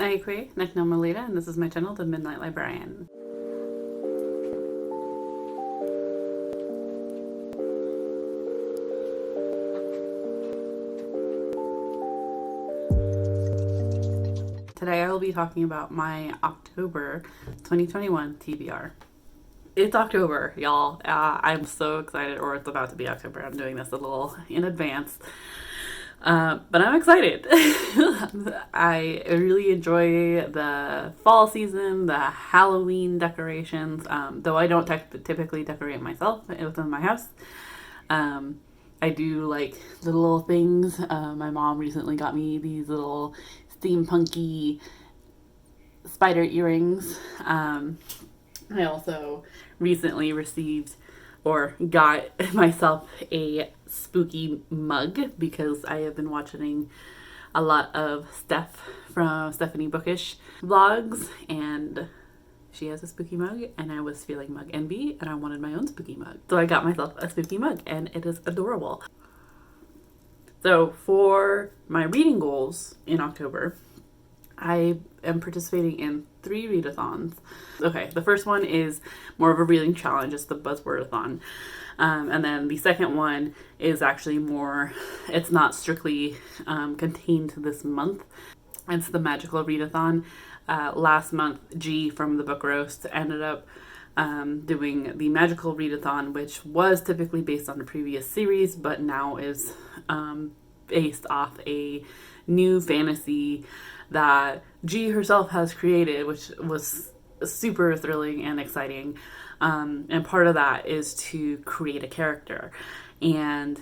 Aikwe, Neknomalita, and this is my channel, The Midnight Librarian. Today I will be talking about my October 2021 TBR. It's October, y'all. I'm so excited, or it's about to be October. I'm doing this a little in advance. But I'm excited. I really enjoy the fall season, the Halloween decorations, though I don't typically decorate myself within my house. I do like the little things. My mom recently got me these little steampunky spider earrings. I also recently received or got myself a spooky mug because I have been watching a lot of Steph from Stephanie Bookish vlogs, and she has a spooky mug, and I was feeling mug envy and I wanted my own spooky mug. So I got myself a spooky mug and it is adorable. So for my reading goals in October, I am participating in 3 readathons. Okay, the first one is more of a reading challenge. It's the Buzzwordathon. And then the second one is actually more, it's not strictly contained to this month. It's the Magical Readathon. Last month, G from the Book Roast ended up doing the Magical Readathon, which was typically based on the previous series, but now is based off a new fantasy that G herself has created, which was super thrilling and exciting. And part of that is to create a character. And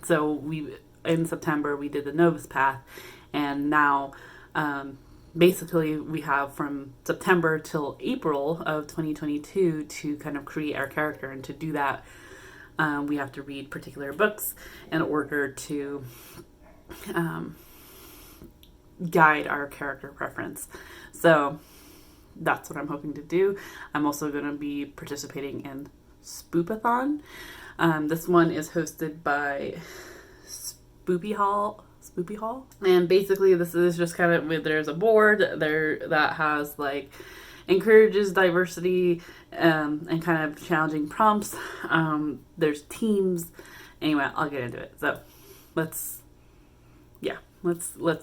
so in September, we did the Novice Path, and now basically we have from September till April of 2022 to kind of create our character. And to do that, we have to read particular books in order to guide our character preference. So that's what I'm hoping to do. I'm also going to be participating in Spoopathon. This one is hosted by Spoopathon. And basically this is just kind of, there's a board there that has like encourages diversity and kind of challenging prompts. There's teams. Anyway, I'll get into it. So let's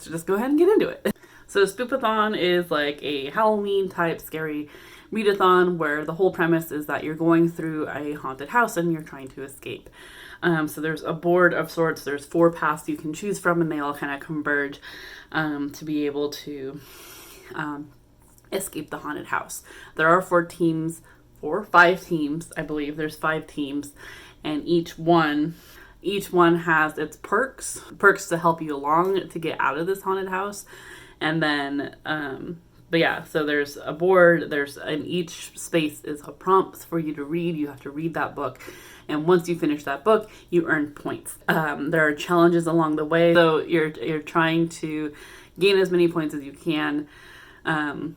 just go ahead and get into it. So Spoopathon is like a Halloween type scary readathon where the whole premise is that you're going through a haunted house and you're trying to escape. So there's a board of sorts. There's 4 paths you can choose from, and they all kind of converge to be able to escape the haunted house. There are 5 teams, I believe. There's 5 teams, and each one has its perks to help you along to get out of this haunted house. And then, but yeah, so there's a board, in each space is a prompt for you to read. You have to read that book. And once you finish that book, you earn points. There are challenges along the way. So you're trying to gain as many points as you can. And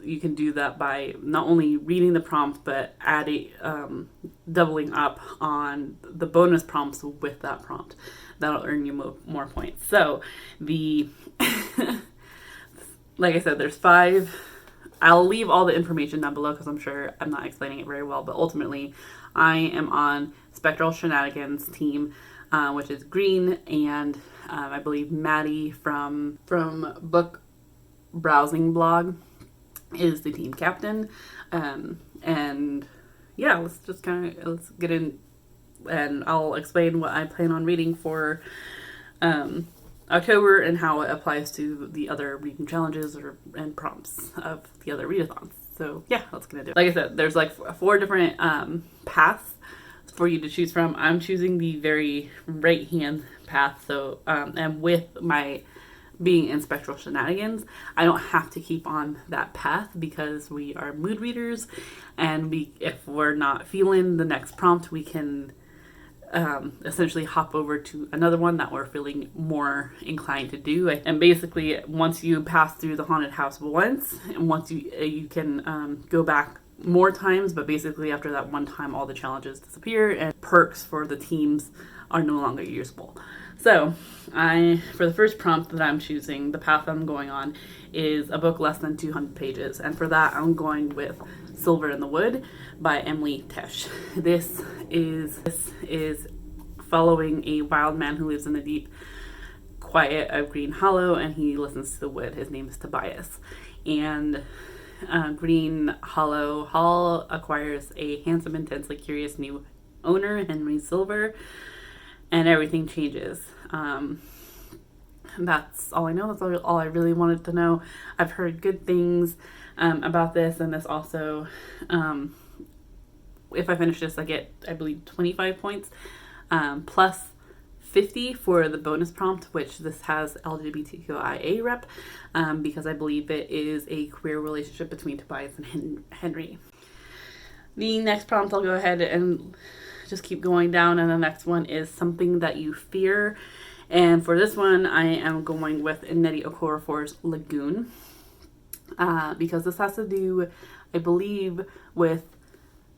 you can do that by not only reading the prompt, but doubling up on the bonus prompts with that prompt. That'll earn you more points. So like I said, there's 5. I'll leave all the information down below because I'm sure I'm not explaining it very well, but ultimately I am on Spectral Shenanigans team, which is green, and I believe Maddie from Book Browsing blog is the team captain. And yeah, let's get in, and I'll explain what I plan on reading for October and how it applies to the other reading challenges and prompts of the other readathons. So yeah, let's get into it. Like I said, there's like 4 different paths for you to choose from. I'm choosing the very right hand path. So and with my being in Spectral Shenanigans, I don't have to keep on that path because we are mood readers, and if we're not feeling the next prompt, we can essentially hop over to another one that we're feeling more inclined to do. And basically, once you pass through the haunted house once, and once you can go back more times, but basically after that one time, all the challenges disappear and perks for the teams are no longer usable. So, for the first prompt that I'm choosing, the path I'm going on is a book less than 200 pages. And for that, I'm going with Silver in the Wood by Emily Tesh. This is following a wild man who lives in the deep quiet of Green Hollow, and he listens to the wood. His name is Tobias. And Green Hollow Hall acquires a handsome, intensely curious new owner, Henry Silver, and everything changes. That's all I know. That's all I really wanted to know. I've heard good things about this, and this also, if I finish this, I get, I believe, 25 points, plus 50 for the bonus prompt, which this has LGBTQIA rep, because I believe it is a queer relationship between Tobias and Henry. The next prompt, I'll go ahead and just keep going down, and the next one is Something That You Fear. And for this one, I am going with Nnedi Okorafor's Lagoon, because this has to do, I believe, with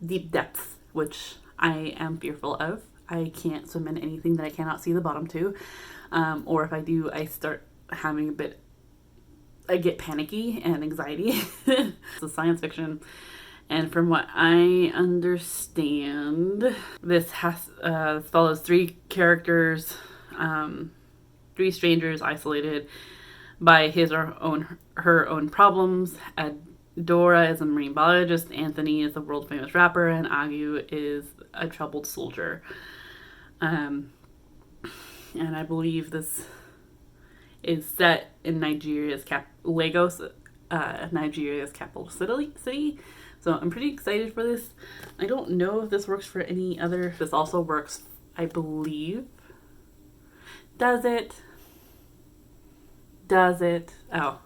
deep depths, which I am fearful of. I can't swim in anything that I cannot see the bottom to, or if I do, I start having I get panicky and anxiety. It's a science fiction, and from what I understand, this follows three characters, three strangers isolated by her own problems. Dora is a marine biologist, Anthony is a world famous rapper, and Agu is a troubled soldier. And I believe this is set in Nigeria's Lagos, Nigeria's capital city. So I'm pretty excited for this. I don't know if this works for any other. This also works, I believe. Does it? Oh,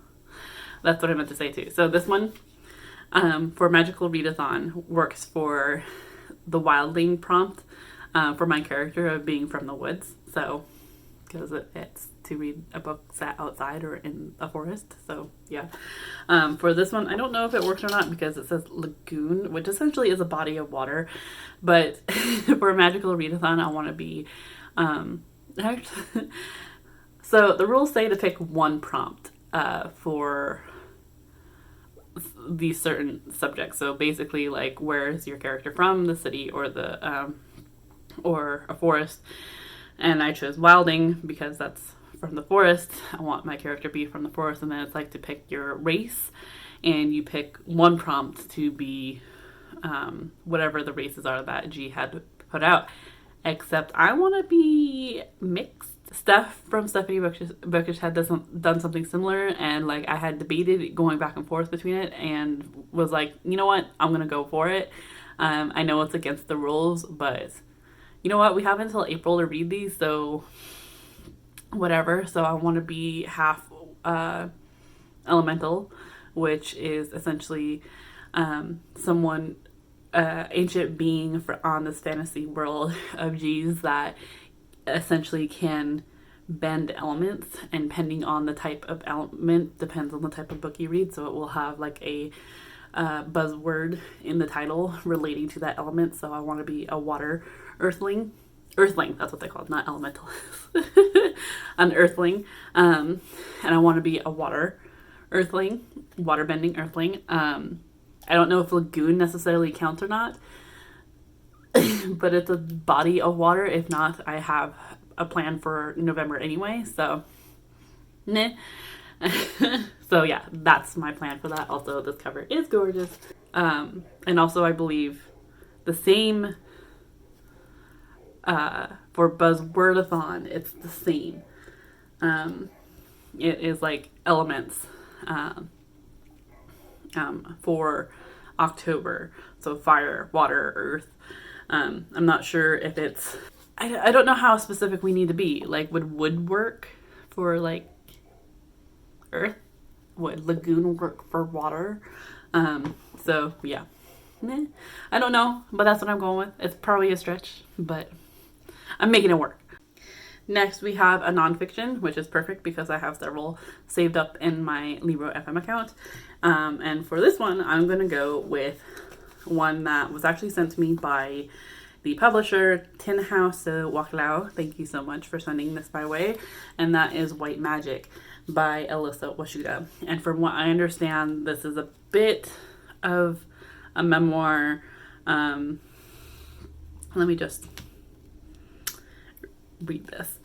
that's what I meant to say too. So this one, for Magical Readathon, works for the wildling prompt, for my character of being from the woods. So, because it's to read a book sat outside or in a forest. So yeah. For this one, I don't know if it works or not because it says lagoon, which essentially is a body of water. But for Magical Readathon, I want to be, so the rules say to pick one prompt for these certain subjects. So basically, like, where is your character from, the city or the or a forest? And I chose wilding because that's from the forest. I want my character to be from the forest. And then it's like to pick your race, and you pick one prompt to be whatever the races are that G had put out. Except I want to be mixed. Steph from Stephanie Bookish had done something similar, and like I had debated going back and forth between it, and was like, you know what, I'm gonna go for it. I know it's against the rules, but you know what, we have until April to read these, so whatever. So I want to be half elemental, which is essentially someone ancient being on this fantasy world of G's that essentially can bend elements, and depending on the type of element depends on the type of book you read. So it will have like a buzzword in the title relating to that element. So I want to be a water earthling, that's what they call it, not elemental. An earthling, and I want to be a water earthling, water bending earthling. I don't know if lagoon necessarily counts or not, but it's a body of water. If not, I have a plan for November anyway, so meh. So yeah, that's my plan for that. Also, this cover is gorgeous. And also I believe the same for Buzzwordathon, it's the same. It is like elements for October. So fire, water, earth. I'm not sure if it's, I don't know how specific we need to be. Like, would wood work for like earth? Would lagoon work for water? So yeah, I don't know, but that's what I'm going with. It's probably a stretch, but I'm making it work. Next, we have a nonfiction, which is perfect because I have several saved up in my Libro FM account. And for this one, I'm going to go with one that was actually sent to me by the publisher, Tin House Waklau. Thank you so much for sending this my way. And that is White Magic by Elissa Washuta. And from what I understand, this is a bit of a memoir. Let me just read this.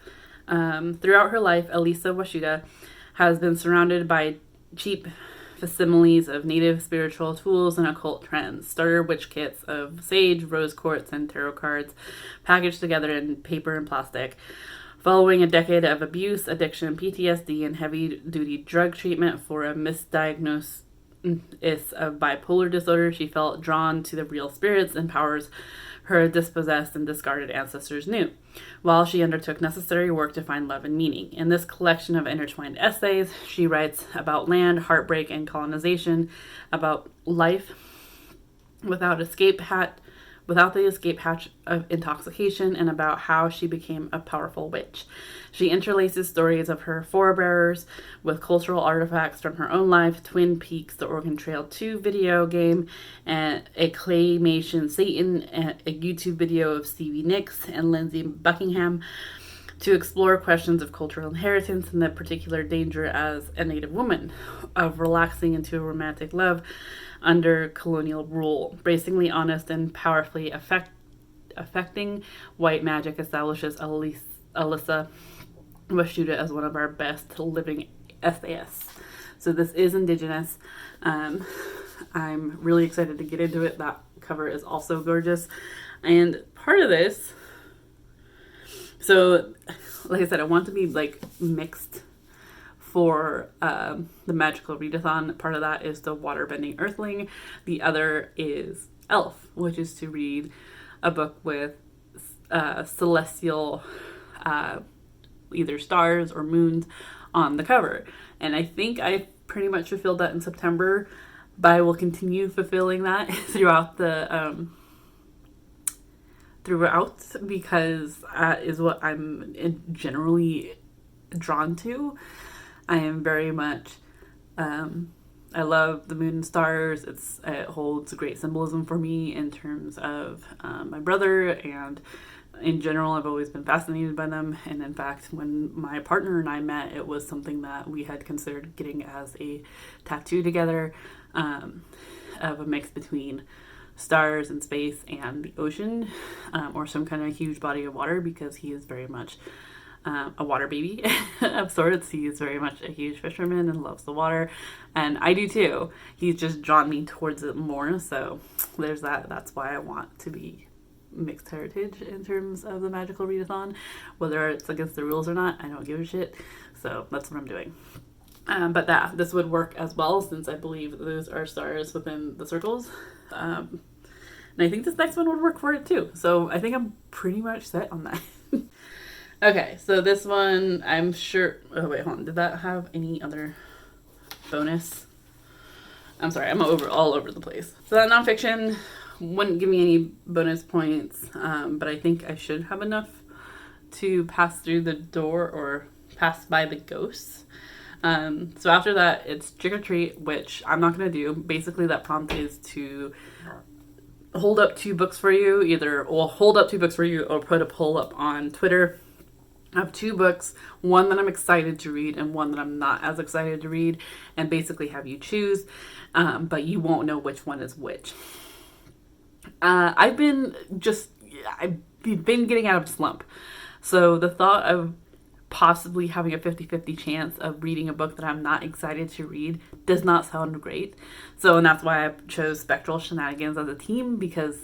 Throughout her life, Elissa Washuta has been surrounded by cheap facsimiles of native spiritual tools and occult trends, starter witch kits of sage, rose quartz, and tarot cards, packaged together in paper and plastic. Following a decade of abuse, addiction, PTSD, and heavy-duty drug treatment for a misdiagnosis of bipolar disorder, she felt drawn to the real spirits and powers her dispossessed and discarded ancestors knew, while she undertook necessary work to find love and meaning. In this collection of intertwined essays, she writes about land, heartbreak, and colonization, about life without the escape hatch of intoxication, and about how she became a powerful witch. She interlaces stories of her forebears with cultural artifacts from her own life, Twin Peaks, the Oregon Trail 2 video game, and a claymation Satan, a YouTube video of Stevie Nicks and Lindsay Buckingham, to explore questions of cultural inheritance and the particular danger as a Native woman of relaxing into a romantic love under colonial rule. Bracingly honest and powerfully affecting, White Magic establishes Elissa Washuta as one of our best living essayists. So this is Indigenous. I'm really excited to get into it. That cover is also gorgeous. And part of this, so like I said, I want to be like mixed for the magical readathon. Part of that is the waterbending earthling. The other is elf, which is to read a book with celestial either stars or moons on the cover. And I think I pretty much fulfilled that in September, but I will continue fulfilling that throughout because that is what I'm generally drawn to. I am very much, I love the moon and stars. It holds great symbolism for me in terms of my brother, and in general, I've always been fascinated by them. And in fact, when my partner and I met, it was something that we had considered getting as a tattoo together, of a mix between stars and space and the ocean, or some kind of huge body of water, because he is very much a water baby of sorts. He is very much a huge fisherman and loves the water, and I do too. He's just drawn me towards it more, so there's that. That's why I want to be mixed heritage in terms of the magical readathon. Whether it's against the rules or not, I don't give a shit. So that's what I'm doing. But this would work as well, since I believe those are stars within the circles. And I think this next one would work for it too. So I think I'm pretty much set on that. Okay, so this one, I'm sure... Oh, wait, hold on. Did that have any other bonus? I'm sorry, I'm all over the place. So that nonfiction wouldn't give me any bonus points, but I think I should have enough to pass through the door or pass by the ghosts. So after that, it's Trick or Treat, which I'm not going to do. Basically, that prompt is to hold up two books for you, hold up two books for you, or put a poll up on Twitter of two books, one that I'm excited to read and one that I'm not as excited to read, and basically have you choose, but you won't know which one is which. I've been getting out of a slump. So the thought of possibly having a 50-50 chance of reading a book that I'm not excited to read does not sound great. And that's why I chose Spectral Shenanigans as a team, because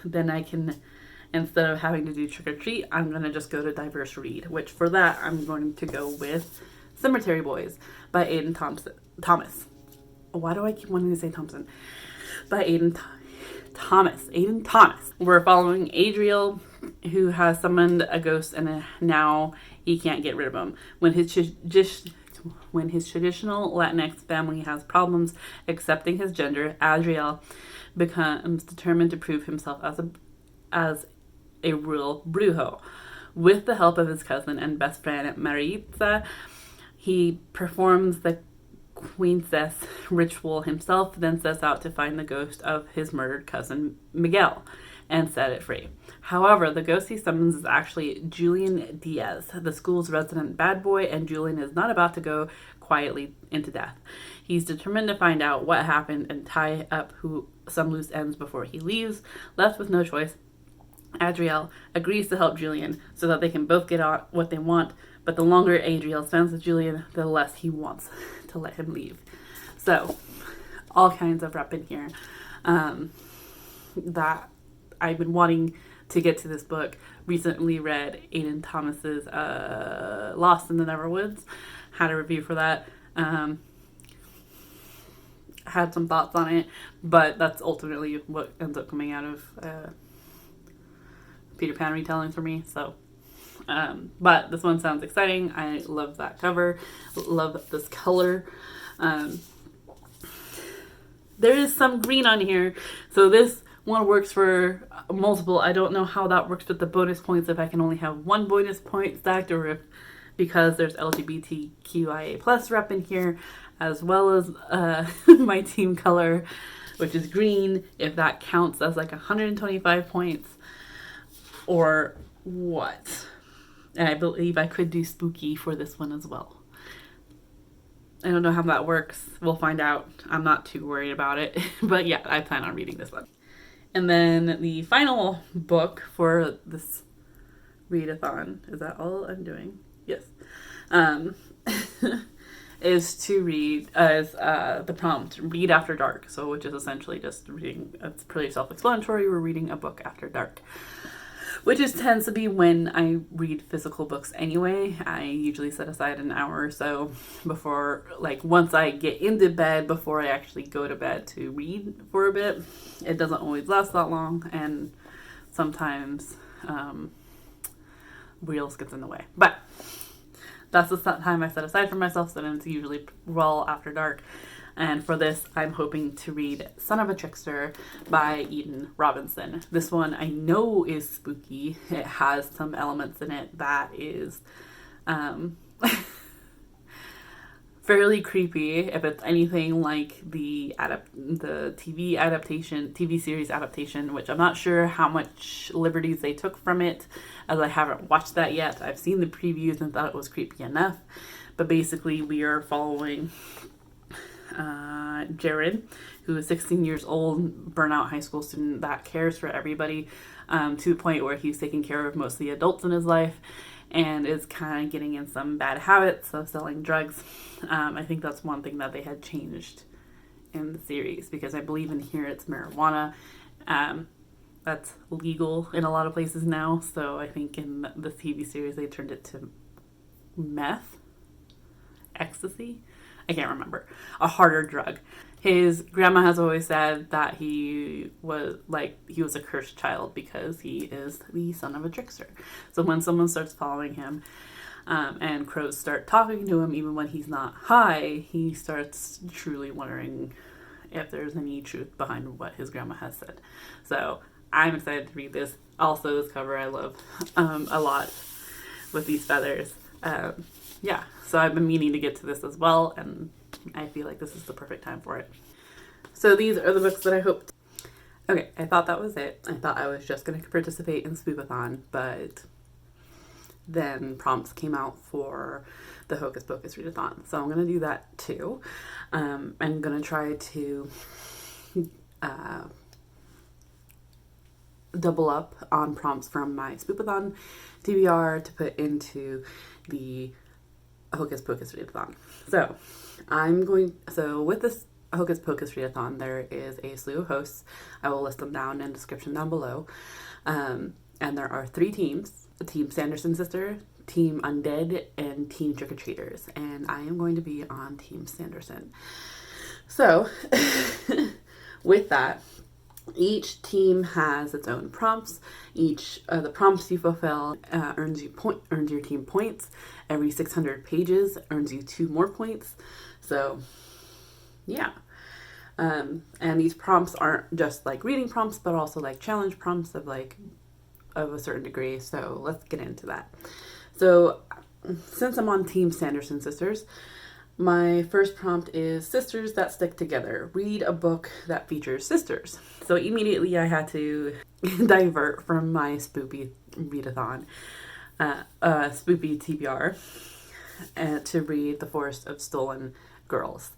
then I can, instead of having to do Trick or Treat, I'm going to just go to Diverse Read, which for that I'm going to go with Cemetery Boys by Aiden Thomas. Why do I keep wanting to say Thompson? By Aiden Thomas. We're following Adriel, who has summoned a ghost, and now he can't get rid of him. When his traditional Latinx family has problems accepting his gender, Adriel becomes determined to prove himself as a real brujo. With the help of his cousin and best friend Maritza, he performs the Queencess ritual himself, then sets out to find the ghost of his murdered cousin Miguel. and set it free. However, the ghost he summons is actually Julian Diaz, the school's resident bad boy, and Julian is not about to go quietly into death. He's determined to find out what happened and tie up some loose ends before he leaves. Left with no choice, Adriel agrees to help Julian so that they can both get out what they want, but the longer Adriel spends with Julian, the less he wants to let him leave. So, all kinds of rep in here. That I've been wanting to get to this book. Recently read Aiden Thomas's Lost in the Neverwoods. Had a review for that. Had some thoughts on it, but that's ultimately what ends up coming out of Peter Pan retelling for me. So, but this one sounds exciting. I love that cover. Love this color. There is some green on here, so this one works for multiple. I don't know how that works with the bonus points, if I can only have one bonus point stacked, or if because there's LGBTQIA plus rep in here, as well as my team color, which is green, if that counts as like 125 points, or what. And I believe I could do spooky for this one as well. I don't know how that works. We'll find out. I'm not too worried about it. But yeah, I plan on reading this one. And then the final book for this readathon, is that all I'm doing? Yes. Is to read as the prompt, read after dark. So which is essentially just reading, it's pretty self-explanatory. We're reading a book after dark. Which tends to be when I read physical books anyway. I usually set aside an hour or so before, like once I get into bed, before I actually go to bed to read for a bit. It doesn't always last that long, and sometimes reels gets in the way. But that's the time I set aside for myself, so then it's usually well after dark. And for this, I'm hoping to read Son of a Trickster by Eden Robinson. This one I know is spooky. It has some elements in it that is fairly creepy. If it's anything like the TV series adaptation, which I'm not sure how much liberties they took from it, as I haven't watched that yet. I've seen the previews and thought it was creepy enough. But basically, we are following Jared, who is 16 years old, burnout high school student that cares for everybody to the point where he's taking care of most of the adults in his life and is kind of getting in some bad habits of selling drugs. I think that's one thing that they had changed in the series, because I believe in here it's marijuana. That's legal in a lot of places now, so I think in the TV series they turned it to meth, ecstasy. I can't remember. A harder drug. His grandma has always said that he was a cursed child because he is the son of a trickster. So when someone starts following him, and crows start talking to him even when he's not high, he starts truly wondering if there's any truth behind what his grandma has said. So I'm excited to read this. Also, this cover I love a lot with these feathers. Yeah, so I've been meaning to get to this as well, and I feel like this is the perfect time for it. So these are the books that I hoped. Okay, I thought that was it. I thought I was just going to participate in Spoopathon, but then prompts came out for the Hocus Pocus Readathon. So I'm going to do that too. I'm going to try to double up on prompts from my Spoopathon TBR to put into the Hocus Pocus Readathon. So with this Hocus Pocus Readathon, there is a slew of hosts. I will list them down in the description down below. And there are 3 teams: Team Sanderson Sister, Team Undead, and Team Trick-or-Treaters. And I am going to be on Team Sanderson. So with that, each team has its own prompts. Each the prompts you fulfill earns your team points. Every 600 pages earns you 2 more points. So, yeah. And these prompts aren't just like reading prompts, but also like challenge prompts of a certain degree. So let's get into that. So, since I'm on Team Sanderson Sisters, My first prompt is Sisters That Stick Together. Read a book that features sisters. So immediately I had to divert from my spoopy readathon, spoopy TBR, to read The Forest of Stolen Girls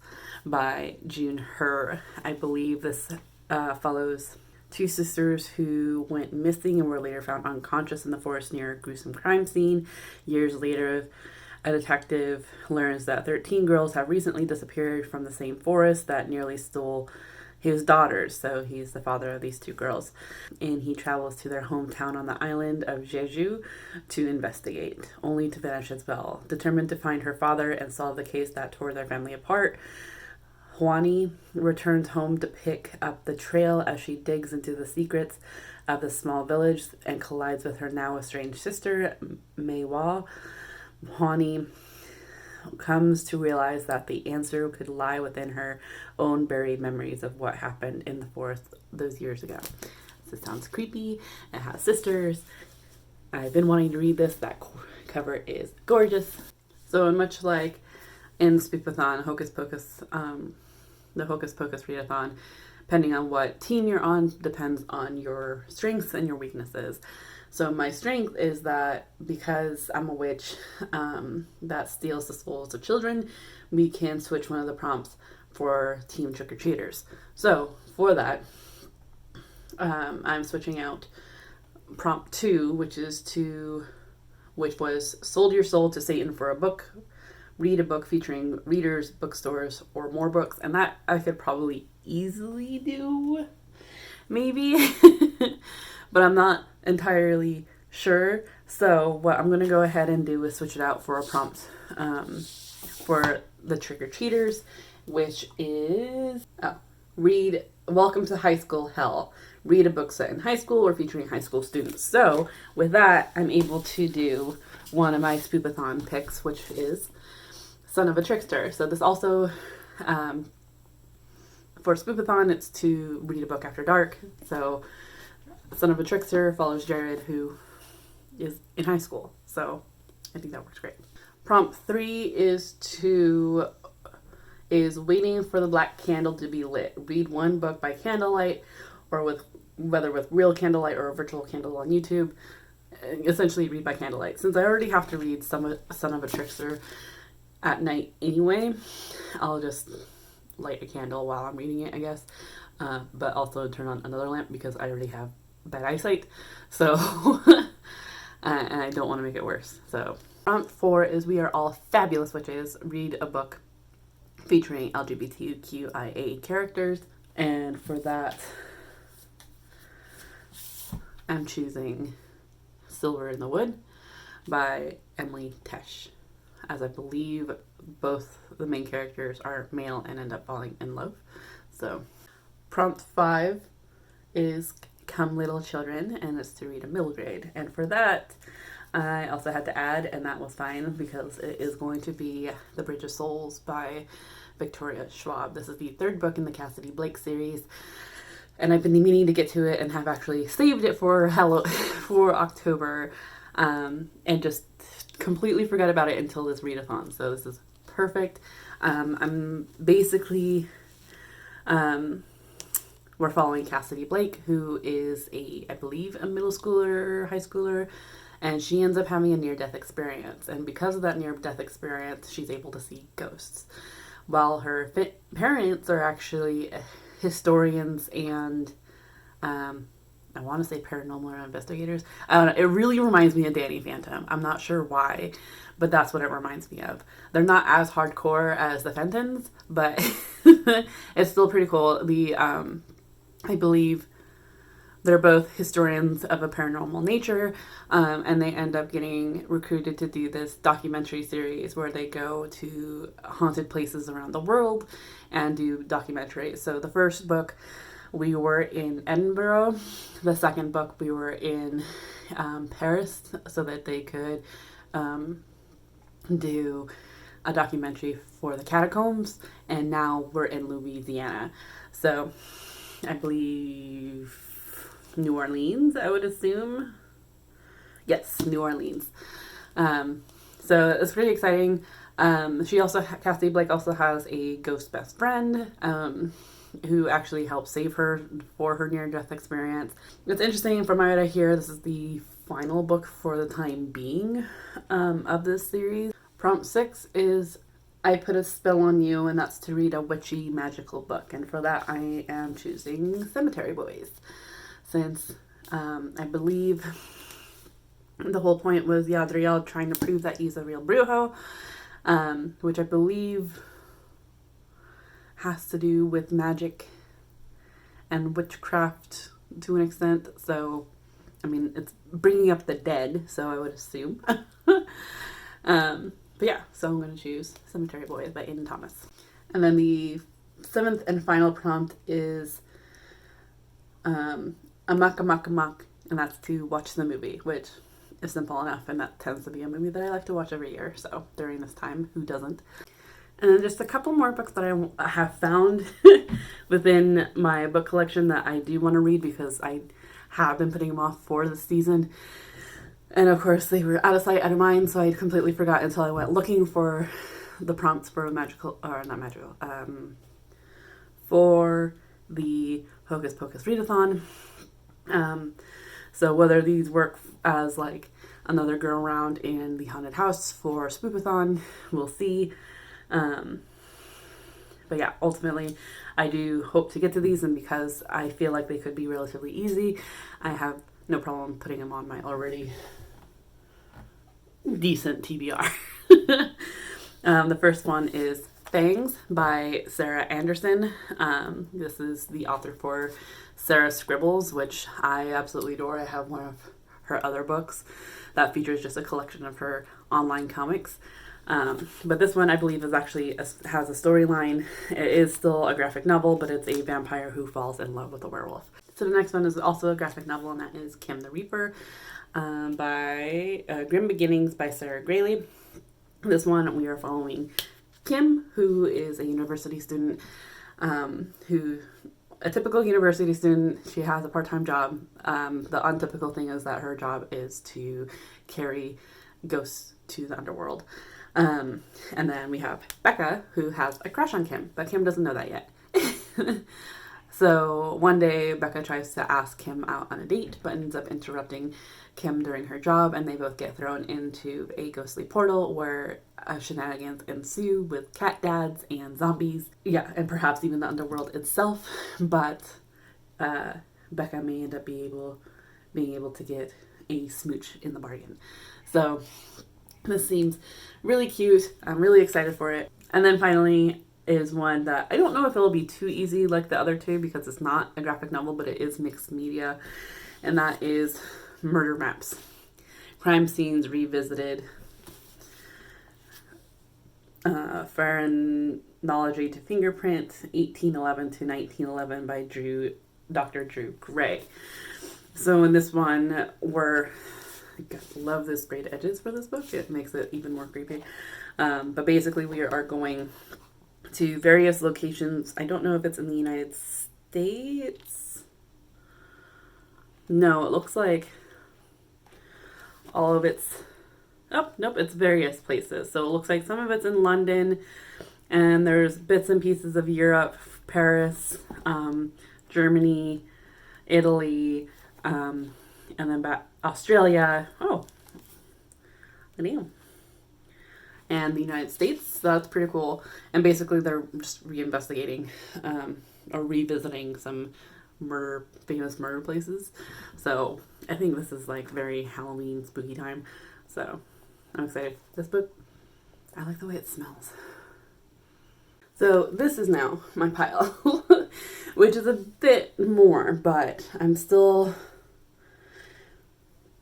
by June Her. I believe this follows two sisters who went missing and were later found unconscious in the forest near a gruesome crime scene. Years later, a detective learns that 13 girls have recently disappeared from the same forest that nearly stole his daughters. So he's the father of these two girls. And he travels to their hometown on the island of Jeju to investigate, only to vanish as well. Determined to find her father and solve the case that tore their family apart, Hwani returns home to pick up the trail as she digs into the secrets of the small village and collides with her now estranged sister, Meiwa. Hwani comes to realize that the answer could lie within her own buried memories of what happened in the forest those years ago. This sounds creepy. It has sisters. I've been wanting to read this. That cover is gorgeous. So much like in Spoopathon, Hocus Pocus, the Hocus Pocus Readathon, depending on what team you're on, depends on your strengths and your weaknesses. So my strength is that because I'm a witch that steals the souls of children, we can switch one of the prompts for Team Trick-or-Treaters. So for that, I'm switching out prompt 2, which was sold your soul to Satan for a book. Read a book featuring readers, bookstores, or more books. And that I could probably easily do, maybe. But I'm not entirely sure. So what I'm going to go ahead and do is switch it out for a prompt for the Trick-or-Treaters, which is read Welcome to High School Hell. Read a book set in high school or featuring high school students. So with that, I'm able to do one of my Spoopathon picks, which is Son of a Trickster. So this also, for Spoopathon, it's to read a book after dark. So Son of a Trickster follows Jared, who is in high school. So I think that works great. Prompt 3 is waiting for the black candle to be lit. Read one book by candlelight, or whether with real candlelight or a virtual candle on YouTube. Essentially read by candlelight. Since I already have to read Son of a Trickster at night anyway, I'll just light a candle while I'm reading it, I guess. But also turn on another lamp because I already have bad eyesight. So, and I don't want to make it worse. So, prompt 4 is we are all fabulous witches. Read a book featuring LGBTQIA characters. And for that, I'm choosing Silver in the Wood by Emily Tesh, as I believe both the main characters are male and end up falling in love. So, prompt 5 is Come Little Children, and it's to read a middle grade. And for that, I also had to add, and that was fine because it is going to be The Bridge of Souls by Victoria Schwab. This is the 3rd book in the Cassidy Blake series, and I've been meaning to get to it and have actually saved it for October, and just completely forgot about it until this readathon. So this is perfect. I'm basically we're following Cassidy Blake, who is I believe a middle schooler, high schooler, and she ends up having a near-death experience. And because of that near-death experience, she's able to see ghosts. While her parents are actually historians and I want to say paranormal investigators. I don't know. It really reminds me of Danny Phantom. I'm not sure why, but that's what it reminds me of. They're not as hardcore as the Fentons, but it's still pretty cool. I believe they're both historians of a paranormal nature, and they end up getting recruited to do this documentary series where they go to haunted places around the world and do documentaries. So the first book, we were in Edinburgh. The second book, we were in Paris, so that they could do a documentary for the catacombs. And now we're in Louisiana. So I believe New Orleans, I would assume. Yes, New Orleans. So it's pretty exciting. Cassidy Blake also has a ghost best friend, who actually helped save her for her near-death experience. It's interesting, from what I hear, this is the final book for the time being, of this series. Prompt 6 is, I put a spell on you, and that's to read a witchy magical book. And for that, I am choosing Cemetery Boys, since I believe the whole point was Yadriel trying to prove that he's a real brujo, which I believe has to do with magic and witchcraft to an extent. So, I mean, it's bringing up the dead, so I would assume. But yeah, so I'm going to choose Cemetery Boys by Aiden Thomas. And then the 7th and final prompt is Amok, and that's to watch the movie, which is simple enough, and that tends to be a movie that I like to watch every year, so during this time, who doesn't? And then just a couple more books that I have found within my book collection that I do want to read, because I have been putting them off for the season. And of course, they were out of sight, out of mind, so I completely forgot until I went looking for the prompts for for the Hocus Pocus Readathon. So whether these work as like another go around in the haunted house for Spoopathon, we'll see. But yeah, ultimately, I do hope to get to these, and because I feel like they could be relatively easy, I have no problem putting them on my already decent TBR. The first one is Fangs by Sarah Andersen. This is the author for Sarah Scribbles, which I absolutely adore. I have one of her other books that features just a collection of her online comics. But this one, I believe, is actually has a storyline. It is still a graphic novel, but it's a vampire who falls in love with a werewolf. So the next one is also a graphic novel, and that is Kim the Reaper by Grim Beginnings by Sarah Graley. This one, we are following Kim, who is a university student, a typical university student. She has a part-time job. The untypical thing is that her job is to carry ghosts to the underworld. And then we have Becca, who has a crush on Kim, but Kim doesn't know that yet. So one day, Becca tries to ask Kim out on a date, but ends up interrupting Kim during her job, and they both get thrown into a ghostly portal where shenanigans ensue with cat dads and zombies. Yeah, and perhaps even the underworld itself, but Becca may end up being able to get a smooch in the bargain. So this seems really cute. I'm really excited for it. And then finally is one that I don't know if it'll be too easy like the other two, because it's not a graphic novel, but it is mixed media. And that is Murder Maps. Crime Scenes Revisited. Phrenology to Fingerprint, 1811 to 1911 by Dr. Drew Gray. So in this one, I love the sprayed edges for this book. It makes it even more creepy. But basically we are going to various locations. I don't know if it's in the United States. No, it looks like all of it's... Oh, nope, it's various places. So it looks like some of it's in London, and there's bits and pieces of Europe, Paris, Germany, Italy, and then back Australia. Oh, damn. And the United States. So that's pretty cool. And basically they're just reinvestigating or revisiting some famous murder places. So I think this is like very Halloween spooky time. So I'm excited. This book, I like the way it smells. So this is now my pile, which is a bit more, but I'm still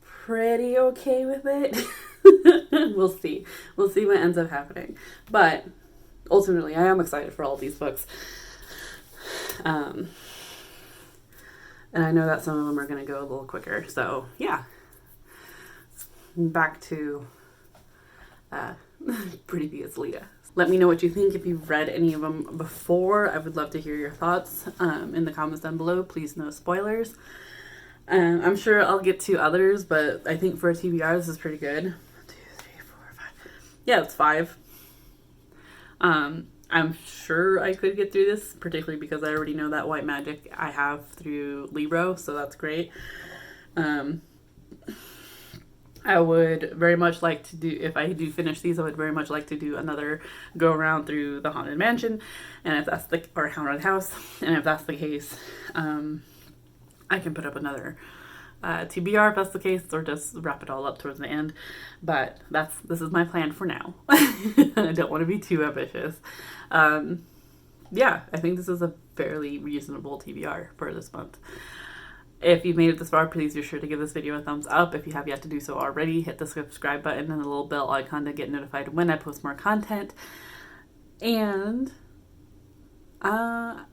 pretty okay with it. We'll see. We'll see what ends up happening. But ultimately, I am excited for all these books. And I know that some of them are going to go a little quicker. So, yeah. Back to previous Leah. Let me know what you think. If you've read any of them before, I would love to hear your thoughts in the comments down below. Please, no spoilers. I'm sure I'll get to others, but I think for a TBR, this is pretty good. 1, 2, 3, 4, 5. Yeah, it's 5. I'm sure I could get through this, particularly because I already know that white magic I have through Libro, so that's great. I would very much like to do, if I do finish these, I would very much like to do another go around through the Haunted Mansion, and if that's the, or Haunted House, and if that's the case, I can put up another TBR if that's the case, or just wrap it all up towards the end. But this is my plan for now. I don't want to be too ambitious. Yeah, I think this is a fairly reasonable TBR for this month. If you've made it this far, please be sure to give this video a thumbs up. If you have yet to do so already, hit the subscribe button and the little bell icon to get notified when I post more content. And, yeah.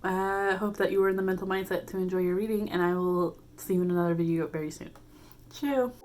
I hope that you were in the mental mindset to enjoy your reading, and I will see you in another video very soon. Ciao!